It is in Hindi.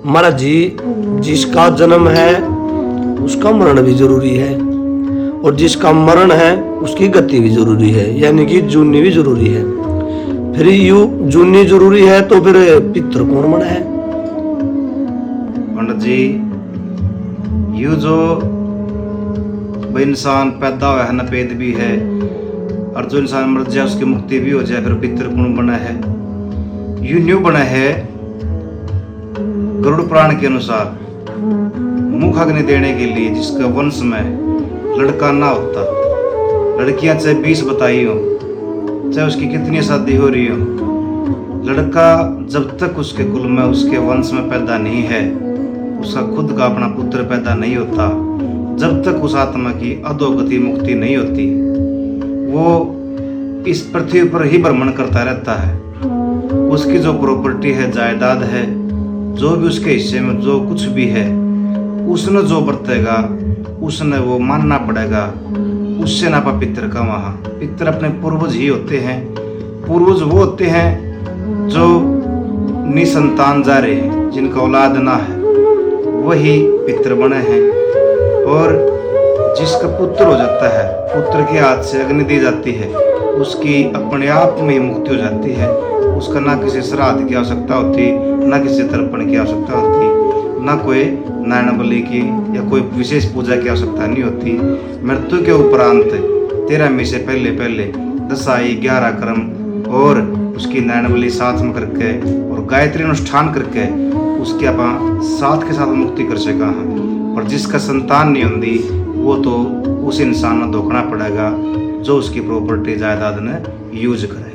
महाराज जी, जिसका जन्म है उसका मरण भी जरूरी है, और जिसका मरण है उसकी गति भी जरूरी है, यानी कि जूनी भी जरूरी है। फिर यू जूनी जरूरी है तो फिर पितर कौन बना है? पंडित जी, यू जो इंसान पैदा हुआ है नपेद भी है, और जो इंसान मर जाए उसकी मुक्ति भी हो जाए, फिर पितर कौन बना है? यू न्यू बना है गरुड़ पुराण के अनुसार मुख अग्नि देने के लिए, जिसका वंश में लड़का ना होता, लड़कियां चाहे 20 बताई हो, चाहे उसकी कितनी शादी हो रही हो, लड़का जब तक उसके कुल में उसके वंश में पैदा नहीं है, उसका खुद का अपना पुत्र पैदा नहीं होता, जब तक उस आत्मा की अधोगति मुक्ति नहीं होती, वो इस पृथ्वी पर ही भ्रमण करता रहता है। उसकी जो प्रॉपर्टी है, जायदाद है, जो भी उसके हिस्से में जो कुछ भी है, उसने जो बरतेगा उसने वो मानना पड़ेगा। उससे नापा पितर का वहाँ। पितर अपने पूर्वज ही होते हैं। पूर्वज वो होते हैं जो निसंतान जा रहे हैं, जिनका औलाद ना है, वही पितर बने हैं। और जिसका पुत्र हो जाता है, पुत्र के हाथ से अग्नि दी जाती है, उसकी अपने आप में ही मुक्ति हो जाती है। उसका ना किसी श्राद्ध की आवश्यकता होती, ना किसी तर्पण की आवश्यकता होती, ना कोई नारायण बलि की या कोई विशेष पूजा की आवश्यकता नहीं होती। मृत्यु के उपरांत 13 से पहले 10 आई 11 कर्म और उसकी नारायण बलि साथ में करके और गायत्री अनुष्ठान करके उसकी आप साथ के साथ मुक्ति कर सका है। पर जिसका संतान नहीं होती, वो तो उस इंसान को धोखना पड़ेगा जो उसकी प्रॉपर्टी जायदाद ने यूज करे।